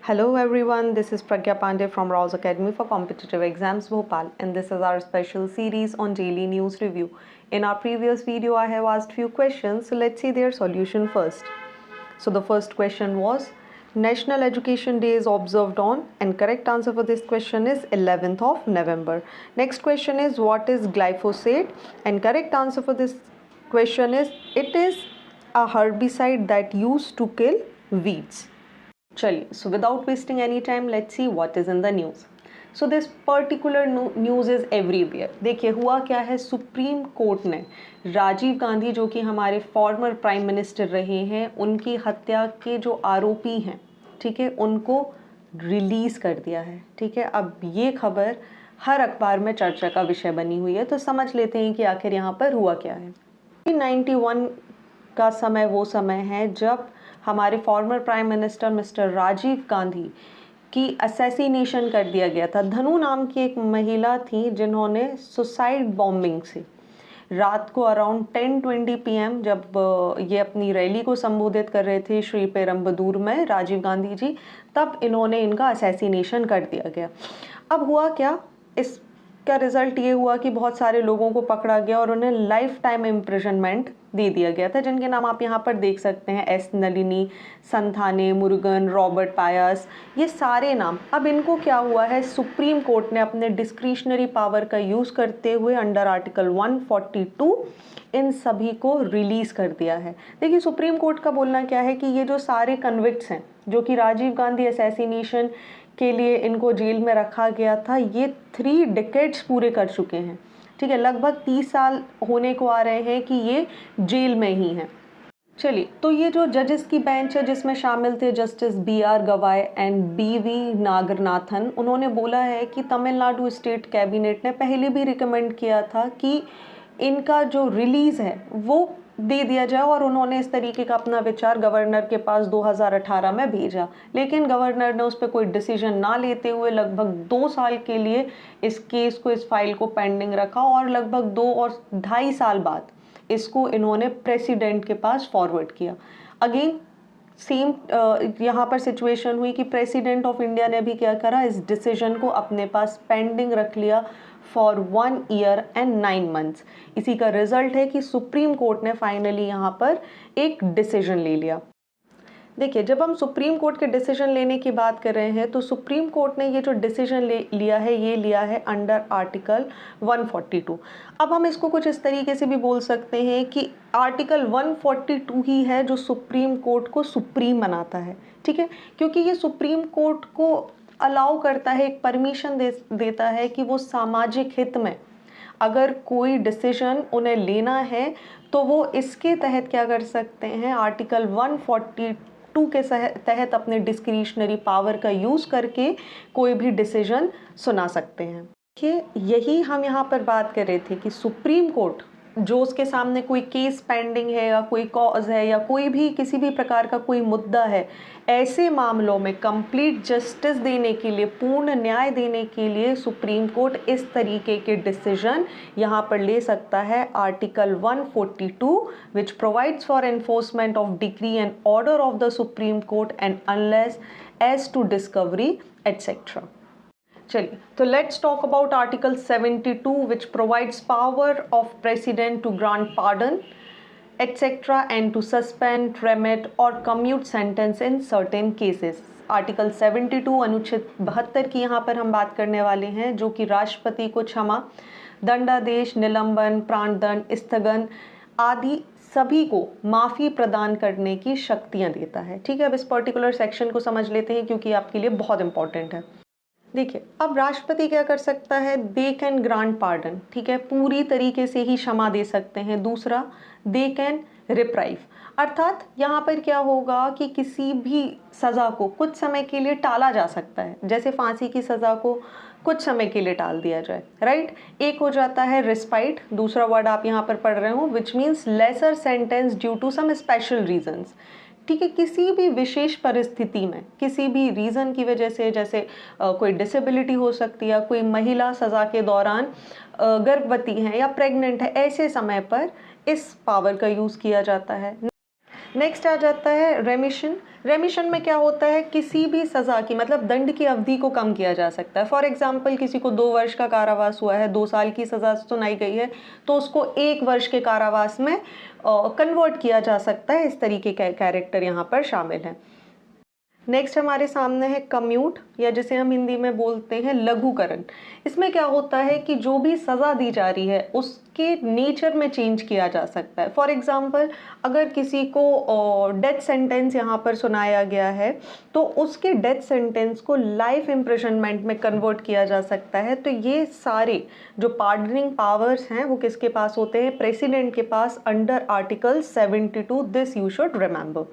Hello everyone, this is Pragya Pandey from Rouse Academy for Competitive Exams Bhopal, and this is our special series on daily news review. In our previous video I have asked few questions, so let's see their solution first. So the first question was, National Education Day is observed on, and correct answer for this question is 11th of November. Next question is, what is glyphosate? And correct answer for this question is, it is a herbicide that used to kill weeds. चलिए, so without wasting any time, let's see what is in the news. So this particular news is everywhere. देखिए हुआ क्या है, supreme court ने राजीव गांधी जो कि हमारे former prime minister रहे हैं, उनकी हत्या के जो आरोपी हैं, ठीक है, उनको रिलीज़ कर दिया है. ठीक है, अब ये खबर हर अखबार में चर्चा का विषय बनी हुई है, तो समझ लेते हैं कि आखिर यहाँ पर हुआ क्या है. 1991 का समय वो समय है जब हमारे former prime minister mister Rajiv Gandhi की असैसिनेशन कर दिया गया था. धनु नाम की एक महिला थी जिन्होंने सुसाइड बॉम्बिंग से रात को अराउंड 10:20 PM जब ये अपनी रैली को संबोधित कर रहे थे श्री पेरम्बदूर में राजीव गांधी जी, तब इन्होंने इनका असैसिनेशन कर दिया गया. अब हुआ क्या, इसका रिजल्ट ये हुआ कि बहुत सारे लोगों को पकड़ा गया और उन्हें लाइफ टाइम इम्प्रिजनमेंट दे दिया गया था, जिनके नाम आप यहाँ पर देख सकते हैं, एस नलिनी, संथाने, मुरुगन, रॉबर्ट पायस, ये सारे नाम. अब इनको क्या हुआ है, सुप्रीम कोर्ट ने अपने डिस्क्रिशनरी पावर का यूज़ करते हुए अंडर आर्टिकल 142 इन सभी को रिलीज़ कर दिया है. देखिए सुप्रीम कोर्ट का बोलना क्या है कि ये जो सारे कन्विक्ट्स हैं जो कि राजीव गांधी असैसिनेशन के लिए इनको जेल में रखा गया था, ये 3 डिकेड्स पूरे कर चुके हैं. ठीक है, लगभग 30 साल होने को आ रहे हैं कि ये जेल में ही हैं. चलिए, तो ये जो जजेस की बेंच है जिसमें शामिल थे जस्टिस BR गवाई एंड BV नागरनाथन, उन्होंने बोला है कि तमिलनाडु स्टेट कैबिनेट ने पहले भी रिकमेंड किया था कि इनका जो रिलीज़ है वो दे दिया जाए, और उन्होंने इस तरीके का अपना विचार गवर्नर के पास 2018 में भेजा, लेकिन गवर्नर ने उस पर कोई डिसीजन ना लेते हुए लगभग 2 साल के लिए इस केस को, इस फाइल को पेंडिंग रखा, और लगभग 2 और 2.5 साल बाद इसको इन्होंने प्रेसिडेंट के पास फॉरवर्ड किया. अगेन सेम यहाँ पर सिचुएशन हुई कि प्रेसिडेंट ऑफ इंडिया ने भी क्या करा, इस डिसीजन को अपने पास पेंडिंग रख लिया फॉर 1 year and 9 months. इसी का रिजल्ट है कि सुप्रीम कोर्ट ने फाइनली यहाँ पर एक डिसीजन ले लिया. देखिए, जब हम सुप्रीम कोर्ट के डिसीजन लेने की बात कर रहे हैं, तो सुप्रीम कोर्ट ने ये जो डिसीजन लिया है, ये लिया है अंडर आर्टिकल 142. अब हम इसको कुछ इस तरीके से भी बोल सकते हैं कि आर्टिकल 142 ही है जो सुप्रीम कोर्ट को सुप्रीम बनाता है. ठीक है, क्योंकि ये सुप्रीम कोर्ट को अलाउ करता है, एक परमिशन देता है कि वो सामाजिक हित में अगर कोई डिसीजन उन्हें लेना है तो वो इसके तहत क्या कर सकते हैं, आर्टिकल 142 के तहत अपने डिस्क्रिशनरी पावर का यूज़ करके कोई भी डिसीजन सुना सकते हैं. देखिए, यही हम यहाँ पर बात कर रहे थे कि सुप्रीम कोर्ट जो उसके सामने कोई केस पेंडिंग है या कोई कॉज है या कोई भी किसी भी प्रकार का कोई मुद्दा है, ऐसे मामलों में कंप्लीट जस्टिस देने के लिए, पूर्ण न्याय देने के लिए सुप्रीम कोर्ट इस तरीके के डिसीजन यहाँ पर ले सकता है. Article 142 which provides for enforcement of decree and order of the Supreme Court and unless as to discovery et cetera. चलिए, तो let's talk about article 72 which provides power of president to grant pardon et cetera and to suspend, remit और commute sentence in certain cases. Article 72 अनुच्छेद 72 की यहाँ पर हम बात करने वाले हैं, जो कि राष्ट्रपति को क्षमा, दंडादेश, निलंबन, प्राणदंड, स्थगन आदि सभी को माफ़ी प्रदान करने की शक्तियाँ देता है. ठीक है, अब इस पर्टिकुलर सेक्शन को समझ लेते हैं क्योंकि आपके लिए बहुत इंपॉर्टेंट है. देखिए, अब राष्ट्रपति क्या कर सकता है, दे कैन ग्रांट पार्डन. ठीक है, पूरी तरीके से ही क्षमा दे सकते हैं. दूसरा, दे कैन रिप्राइव, अर्थात यहाँ पर क्या होगा कि किसी भी सज़ा को कुछ समय के लिए टाला जा सकता है, जैसे फांसी की सज़ा को कुछ समय के लिए टाल दिया जाए. राइट, एक हो जाता है रिस्पाइट, दूसरा वर्ड आप यहाँ पर पढ़ रहे हो, which means lesser sentence due to some special reasons. ठीक है, किसी भी विशेष परिस्थिति में, किसी भी रीज़न की वजह से, जैसे कोई डिसेबिलिटी हो सकती है, कोई महिला सज़ा के दौरान गर्भवती है या प्रेग्नेंट है, ऐसे समय पर इस पावर का यूज़ किया जाता है. नेक्स्ट आ जाता है रेमिशन। रेमिशन में क्या होता है, किसी भी सज़ा की मतलब दंड की अवधि को कम किया जा सकता है। फॉर एग्जांपल किसी को 2 वर्ष का कारावास हुआ है, 2 साल की सज़ा सुनाई गई है, तो उसको 1 वर्ष के कारावास में कन्वर्ट किया जा सकता है। इस तरीके का कैरेक्टर यहाँ पर शामिल है। नेक्स्ट हमारे सामने है कम्यूट, या जिसे हम हिंदी में बोलते हैं लघुकरण। इसमें क्या होता है कि जो भी सज़ा दी जा रही है उसके नेचर में चेंज किया जा सकता है। फॉर एग्जांपल अगर किसी को डेथ सेंटेंस यहाँ पर सुनाया गया है तो उसके डेथ सेंटेंस को लाइफ इम्प्रिजनमेंट में कन्वर्ट किया जा सकता है। तो ये सारे जो पार्डनिंग पावर्स हैं वो किसके पास होते हैं, प्रेसिडेंट के पास, under article 72। This you should remember.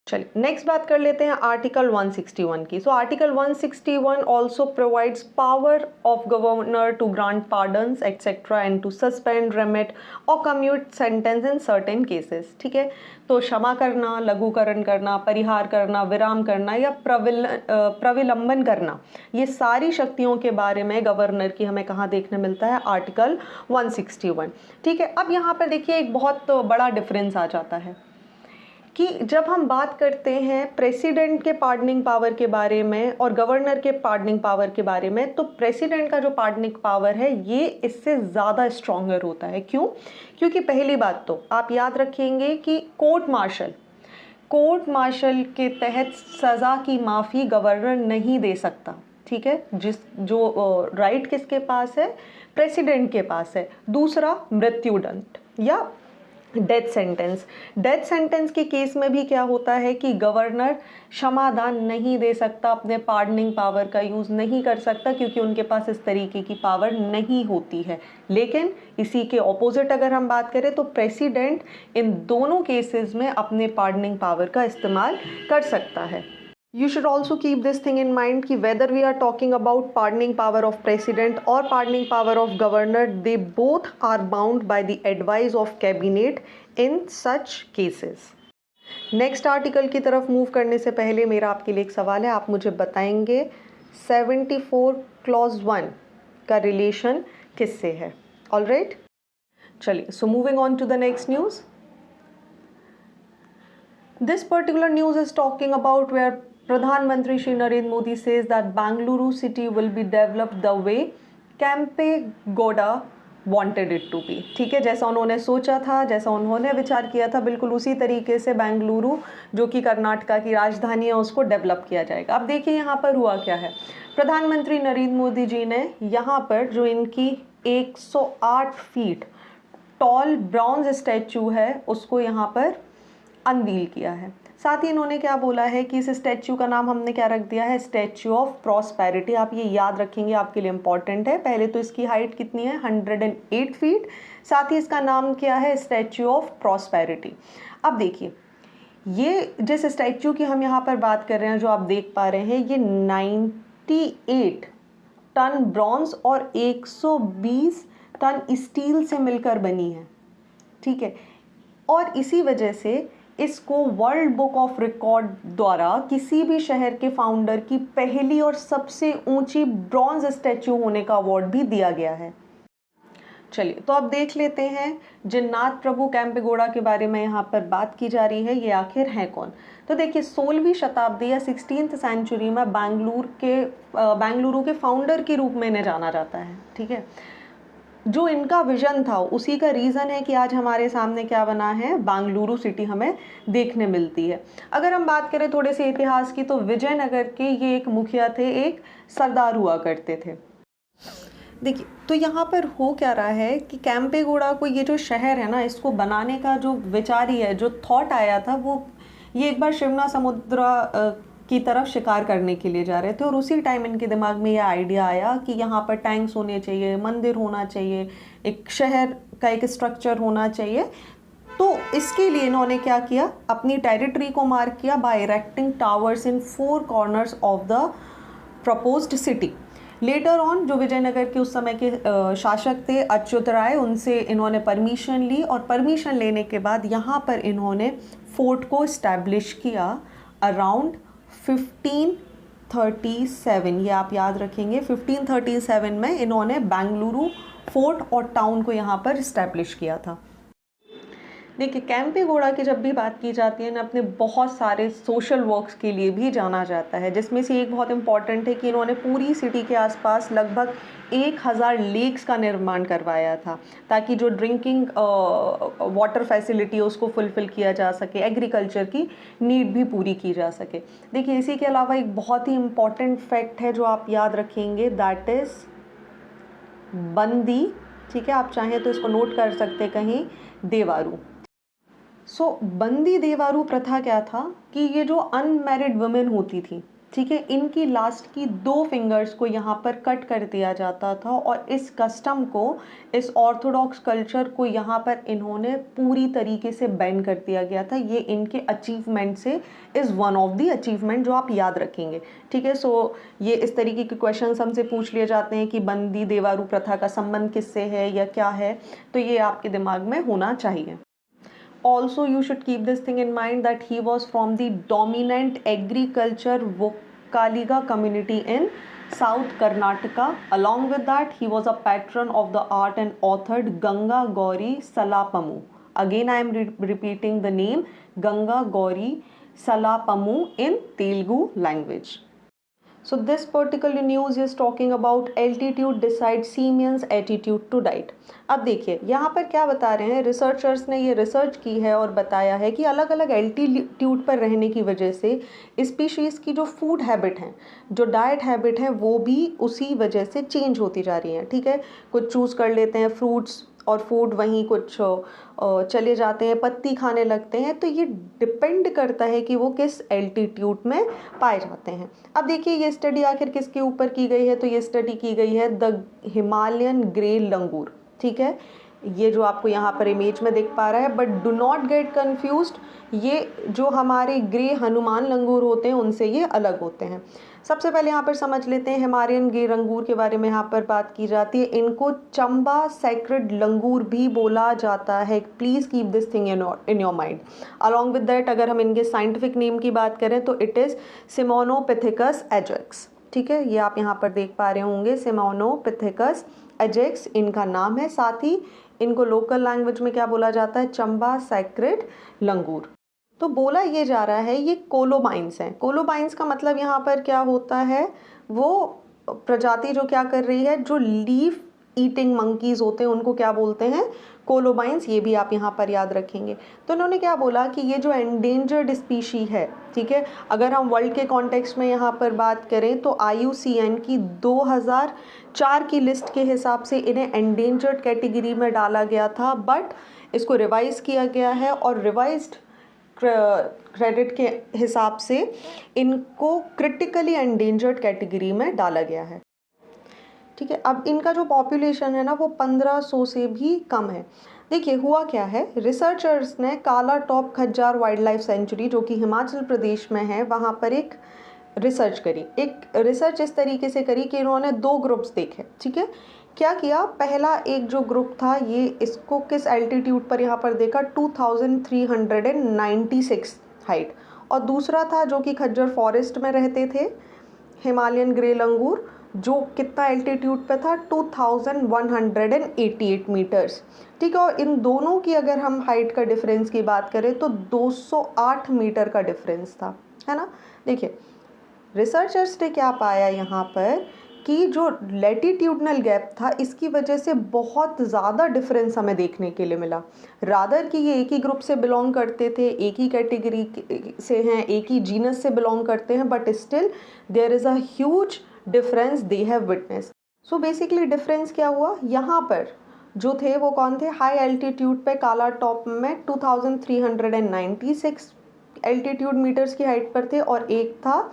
चलिए नेक्स्ट बात कर लेते हैं आर्टिकल 161 की। So article 161 also provides power of governor to grant pardons et cetera and to suspend, remit और commute sentence in certain cases. ठीक है, तो क्षमा करना, लघुकरण करना, परिहार करना, विराम करना या प्रविलंबन करना, ये सारी शक्तियों के बारे में गवर्नर की हमें कहाँ देखने मिलता है, आर्टिकल 161। ठीक है, अब यहाँ पर देखिए एक बहुत बड़ा डिफरेंस आ जाता है कि जब हम बात करते हैं प्रेसिडेंट के पार्डनिंग पावर के बारे में और गवर्नर के पार्डनिंग पावर के बारे में, तो प्रेसिडेंट का जो पार्डनिंग पावर है ये इससे ज़्यादा स्ट्रॉन्गर होता है। क्यों? क्योंकि पहली बात तो आप याद रखेंगे कि कोर्ट मार्शल के तहत सज़ा की माफ़ी गवर्नर नहीं दे सकता। ठीक है, जो राइट किसके पास है, प्रेसिडेंट के पास है। दूसरा मृत्युदंड या डेथ सेंटेंस के केस में भी क्या होता है कि गवर्नर क्षमादान नहीं दे सकता, अपने पार्डनिंग पावर का यूज़ नहीं कर सकता क्योंकि उनके पास इस तरीके की पावर नहीं होती है। लेकिन इसी के ऑपोजिट अगर हम बात करें तो प्रेसिडेंट इन दोनों केसेस में अपने पार्डनिंग पावर का इस्तेमाल कर सकता है। You should also keep this thing in mind कि whether we are talking about pardoning power of president or pardoning power of governor, they both are bound by the advice of cabinet in such cases. Next article की तरफ move करने से पहले मेरा आपके लिए एक सवाल है, आप मुझे बताएंगे 74 क्लॉज 1 का रिलेशन किससे है। ऑल राइट, चलिए so moving on to the next news. This particular news is talking about where Pradhan Mantri Shri Narendra Modi says that Bangalore city will be developed the way Kempe Gowda wanted it to be। ठीक है, जैसा उन्होंने सोचा था, जैसा उन्होंने विचार किया था, बिल्कुल उसी तरीके से बेंगलुरु जो कि कर्नाटका की राजधानी है उसको डेवलप किया जाएगा। अब देखिए यहाँ पर हुआ क्या है, प्रधानमंत्री नरेंद्र मोदी जी ने यहाँ पर जो इनकी 108 फीट टॉल ब्रॉन्ज स्टैचू है उसको यहाँ पर अनवील किया है। साथ ही इन्होंने क्या बोला है कि इस स्टैचू का नाम हमने क्या रख दिया है, स्टैचू ऑफ प्रॉस्पेरिटी। आप ये याद रखेंगे, आपके लिए इंपॉर्टेंट है। पहले तो इसकी हाइट कितनी है, 108 फीट। साथ ही इसका नाम क्या है, स्टैचू ऑफ प्रॉस्पेरिटी। अब देखिए ये जिस स्टैचू की हम यहाँ पर बात कर रहे हैं, जो आप देख पा रहे हैं, ये 98 टन ब्रॉन्ज और 120 टन स्टील से मिलकर बनी है। ठीक है, और इसी वजह से इसको वर्ल्ड बुक ऑफ रिकॉर्ड द्वारा किसी भी शहर के फाउंडर की पहली और सबसे ऊंची ब्रॉन्ज स्टैचू होने का अवार्ड भी दिया गया है। चलिए तो अब देख लेते हैं जिन्नाथ प्रभु कैंपेगौड़ा के बारे में यहाँ पर बात की जा रही है, ये आखिर है कौन। तो देखिए 16वीं शताब्दी या 16th सेंचुरी में बेंगलुरु के फाउंडर के रूप में इन्हें जाना जाता है। ठीक है, जो इनका विजन था उसी का रीज़न है कि आज हमारे सामने क्या बना है, बेंगलुरु सिटी हमें देखने मिलती है। अगर हम बात करें थोड़े से इतिहास की तो विजयनगर के ये एक मुखिया थे, एक सरदार हुआ करते थे। देखिए तो यहाँ पर हो क्या रहा है कि कैंपेगौड़ा को ये जो शहर है ना, इसको बनाने का जो विचार ही है, जो थॉट आया था, वो ये एक बार शिवना समुद्र की तरफ शिकार करने के लिए जा रहे थे और उसी टाइम इनके दिमाग में यह आइडिया आया कि यहाँ पर टैंक्स होने चाहिए, मंदिर होना चाहिए, एक शहर का एक स्ट्रक्चर होना चाहिए। तो इसके लिए इन्होंने क्या किया, अपनी टेरिटरी को मार्क किया by erecting towers in 4 corners of the proposed city. Later on जो विजयनगर के उस समय के शासक थे अच्युत राय, उनसे इन्होंने परमिशन ली और परमिशन लेने के बाद यहाँ पर इन्होंने फोर्ट को इस्टेब्लिश किया अराउंड 1537। ये आप याद रखेंगे, 1537 में इन्होंने बेंगलुरु फोर्ट और टाउन को यहाँ पर इस्टेब्लिश किया था। देखिए केम्पेगौड़ा की जब भी बात की जाती है ना, अपने बहुत सारे सोशल वर्क्स के लिए भी जाना जाता है, जिसमें से एक बहुत इम्पॉर्टेंट है कि इन्होंने पूरी सिटी के आसपास लगभग 1000 लेक्स का निर्माण करवाया था, ताकि जो ड्रिंकिंग वाटर फैसिलिटी है उसको फुलफ़िल किया जा सके, एग्रीकल्चर की नीड भी पूरी की जा सके। देखिए इसी के अलावा एक बहुत ही इम्पॉर्टेंट फैक्ट है जो आप याद रखेंगे, दैट इज़ बंदी। ठीक है, आप चाहें तो इसको नोट कर सकते कहीं, देवारू। बंदी देवारू प्रथा क्या था कि ये जो अनमैरिड वुमेन होती थी, ठीक है, इनकी लास्ट की 2 फिंगर्स को यहाँ पर कट कर दिया जाता था, और इस कस्टम को, इस ऑर्थोडॉक्स कल्चर को यहाँ पर इन्होंने पूरी तरीके से बैन कर दिया गया था। ये इनके अचीवमेंट से is one of the achievement जो आप याद रखेंगे। ठीक है, ये इस तरीके के क्वेश्चन हमसे पूछ लिए जाते हैं कि बंदी देवारू प्रथा का संबंध किससे है या क्या है, तो ये आपके दिमाग में होना चाहिए। Also you should keep this thing in mind that he was from the dominant agriculture Vokkaliga community in South Karnataka. Along with that, he was a patron of the art and authored Ganga Gauri Salapamu. Again I am repeating the name, Ganga Gauri Salapamu in Telugu language. So this particular news is talking about altitude decides simians attitude to diet. अब देखिए यहाँ पर क्या बता रहे हैं, researchers ने ये रिसर्च की है और बताया है कि अलग अलग एल्टीट्यूड पर रहने की वजह से स्पीशीज़ की जो फूड हैबिट हैं, जो डाइट हैबिट है, वो भी उसी वजह से चेंज होती जा रही हैं। ठीक है, कुछ चूज़ कर लेते हैं फ्रूट्स और फूड, वहीं कुछ चले जाते हैं पत्ती खाने लगते हैं। तो ये डिपेंड करता है कि वो किस एल्टीट्यूड में पाए जाते हैं। अब देखिए ये स्टडी आखिर किसके ऊपर की गई है, तो ये स्टडी की गई है द हिमालयन ग्रे लंगूर। ठीक है, ये जो आपको यहाँ पर इमेज में दिख पा रहा है, but do not gate confused, ये जो हमारे ग्रे हनुमान लंगूर होते हैं उनसे ये अलग होते हैं। सबसे पहले यहाँ पर समझ लेते हैं हिमालयन ग्रे लंगूर के बारे में। यहाँ पर बात की जाती है, इनको चंबा सैक्रेड लंगूर भी बोला जाता है। Please keep this thing in your mind. Along with that अगर हम इनके साइंटिफिक नेम की बात करें तो इट इज़ सिमोनोपिथेकस एजेक्स। ठीक है, ये आप यहाँ पर देख पा रहे होंगे, सिमोनोपिथेकस एजेक्स इनका नाम है। साथ ही इनको लोकल लैंग्वेज में क्या बोला जाता है, चंबा सैक्रेड लंगूर। तो बोला ये जा रहा है ये कोलोबाइंस हैं। कोलोबाइंस का मतलब यहाँ पर क्या होता है, वो प्रजाति जो क्या कर रही है, जो लीफ ईटिंग मंकीज़ होते हैं उनको क्या बोलते हैं, कोलोबाइंस। ये भी आप यहाँ पर याद रखेंगे। तो उन्होंने क्या बोला कि ये जो एंडेंजर्ड स्पीशी है, ठीक है, अगर हम वर्ल्ड के कॉन्टेक्स्ट में यहाँ पर बात करें तो IUCN की 2004 की लिस्ट के हिसाब से इन्हें एंडेंजर्ड कैटेगरी में डाला गया था, बट इसको रिवाइज़ किया गया है और रिवाइज्ड क्रेडिट के हिसाब से इनको क्रिटिकली एंडेंजर्ड कैटेगरी में डाला गया है। ठीक है, अब इनका जो पॉपुलेशन है ना वो 1500 से भी कम है। देखिए हुआ क्या है, रिसर्चर्स ने काला टॉप खज्जार वाइल्ड लाइफ सेंचुरी जो कि हिमाचल प्रदेश में है, वहाँ पर एक रिसर्च करी। एक रिसर्च इस तरीके से करी कि इन्होंने 2 ग्रुप्स देखे। ठीक है, क्या किया, पहला एक जो ग्रुप था ये इसको किस एल्टीट्यूड पर यहाँ पर देखा, 2396 हाइट, और दूसरा था जो कि खज्जर फॉरेस्ट में रहते थे हिमालयन ग्रे लंगूर, जो कितना एल्टीट्यूड पे था, 2188 मीटर्स। ठीक है, और इन दोनों की अगर हम हाइट का डिफरेंस की बात करें तो 208 मीटर का डिफरेंस था, है ना। देखिए रिसर्चर्स ने क्या पाया यहाँ पर कि जो लैटिट्यूडनल गैप था इसकी वजह से बहुत ज़्यादा डिफरेंस हमें देखने के लिए मिला। रादर कि ये एक ही ग्रुप से बिलोंग करते थे, एक ही कैटेगरी से हैं, एक ही जीनस से बिलोंग करते हैं, but still there is a huge difference they have witness. So basically difference क्या हुआ, यहाँ पर जो थे वो कौन थे, हाई एल्टीट्यूड पे काला टॉप में 2396 एल्टीट्यूड मीटर्स की हाइट पर थे, और एक था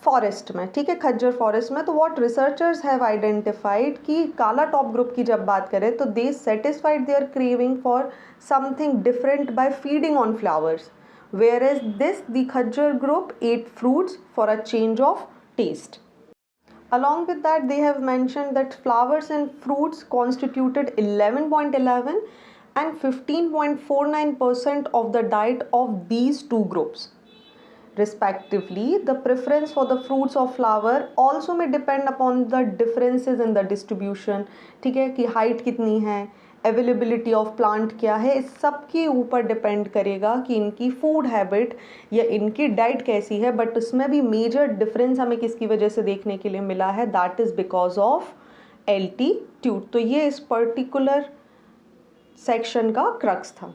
फॉरेस्ट में, ठीक है, खज्जर फॉरेस्ट में। तो व्हाट रिसर्चर्स हैव आइडेंटिफाइड कि काला टॉप ग्रुप की जब बात करें तो they satisfied their craving for something different by feeding on flowers, whereas this the Khajjiar group ate fruits for a change of taste. Along with that, they have mentioned that flowers and fruits constituted 11.11 and 15.49% of the diet of these two groups. Respectively, the preference for the fruits of flower also may depend upon the differences in the distribution. ठीक है, कि height कितनी है, availability of plant क्या है, इस सब के ऊपर डिपेंड करेगा कि इनकी फूड हैबिट या इनकी डाइट कैसी है। बट उसमें भी मेजर डिफरेंस हमें किसकी वजह से देखने के लिए मिला है, that is because of altitude. तो ये इस पर्टिकुलर सेक्शन का क्रक्स था।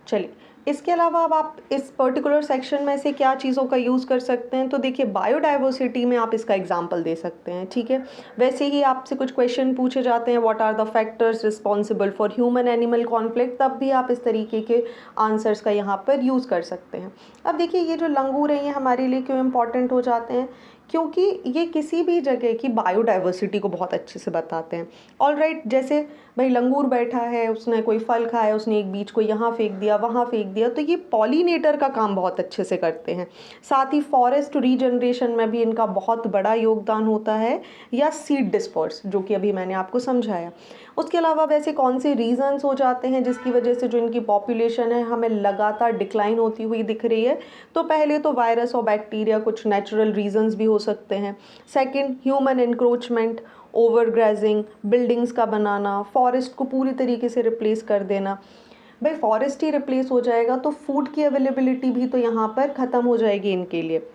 चलिए, इसके अलावा अब आप इस पर्टिकुलर सेक्शन में से क्या चीज़ों का यूज़ कर सकते हैं, तो देखिए बायोडाइवर्सिटी में आप इसका एग्जांपल दे सकते हैं, ठीक है। वैसे ही आपसे कुछ क्वेश्चन पूछे जाते हैं, what are the factors responsible for human animal conflict, तब भी आप इस तरीके के आंसर्स का यहाँ पर यूज़ कर सकते हैं। अब देखिए ये जो लंगूर हैं ये हमारे लिए क्यों इम्पॉर्टेंट हो जाते हैं, क्योंकि ये किसी भी जगह की बायोडाइवर्सिटी को बहुत अच्छे से बताते हैं। ऑलराइट, जैसे भाई लंगूर बैठा है, उसने कोई फल खाया, उसने एक बीज को यहाँ फेंक दिया, वहाँ फेंक दिया, तो ये पॉलिनेटर का काम बहुत अच्छे से करते हैं। साथ ही फॉरेस्ट रीजनरेशन में भी इनका बहुत बड़ा योगदान होता है, या सीड डिस्पर्स, जो कि अभी मैंने आपको समझाया। उसके अलावा वैसे कौन से रीजंस हो जाते हैं जिसकी वजह से जो इनकी पॉपुलेशन है हमें लगातार डिक्लाइन होती हुई दिख रही है, तो पहले तो वायरस और बैक्टीरिया, कुछ नेचुरल रीजंस भी हो सकते हैं। Second, human encroachment, over grazing, buildings का बनाना, फॉरेस्ट को पूरी तरीके से रिप्लेस कर देना। भाई फॉरेस्ट ही रिप्लेस हो जाएगा तो फूड की अवेलेबिलिटी भी तो यहाँ पर ख़त्म हो जाएगी इनके लिए।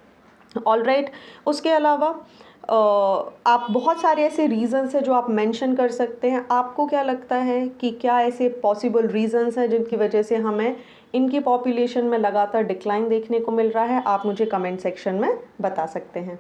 ऑलराइट, उसके अलावा आप बहुत सारे ऐसे रीज़न्स हैं जो आप मेंशन कर सकते हैं। आपको क्या लगता है कि क्या ऐसे पॉसिबल रीज़न्स हैं जिनकी वजह से हमें इनकी पॉपुलेशन में लगातार डिक्लाइन देखने को मिल रहा है, आप मुझे कमेंट सेक्शन में बता सकते हैं।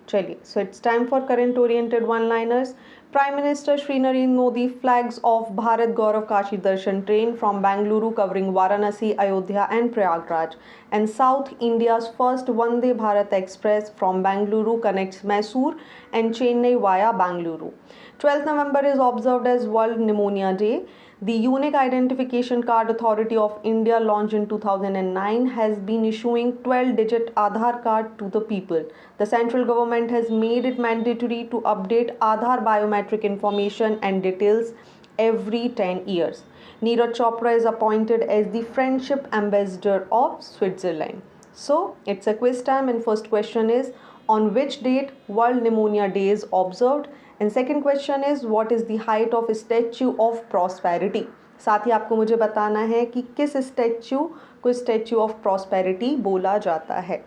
चलिए, so it's time for current oriented one liners. Prime Minister Shri Narendra Modi flags off Bharat Gaurav Kashi Darshan train from Bangalore covering Varanasi, Ayodhya and Prayagraj, and South India's first Vande Bharat Express from Bangalore connects Mysore and Chennai via Bangalore. 12th November is observed as World Pneumonia Day. The Unique Identification Card Authority of India, launched in 2009, has been issuing 12-digit Aadhaar card to the people. The central government has made it mandatory to update Aadhaar biometric information and details every 10 years. Neeraj Chopra is appointed as the Friendship Ambassador of Switzerland. So, it's a quiz time, and first question is, on which date World Pneumonia Day is observed? And second question is, what is the height of Statue of Prosperity? साथ ही आपको मुझे बताना है कि किस statue को statue of prosperity बोला जाता है।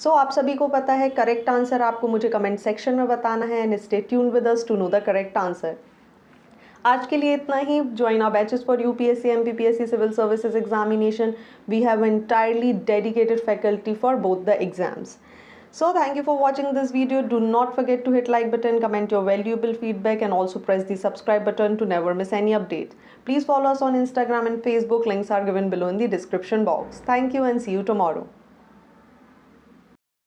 सो आप सभी को पता है, करेक्ट आंसर आपको मुझे कमेंट सेक्शन में बताना है, and stay tuned with us to know the correct answer. आज के लिए इतना ही। Join our batches for UPSC, MPPSC, civil services examination. We have entirely dedicated faculty for both the exams. So thank you for watching this video. Do not forget to hit like button, comment your valuable feedback, and also press the subscribe button to never miss any update. Please follow us on Instagram and Facebook. Links are given below in the description box. Thank you and see you tomorrow.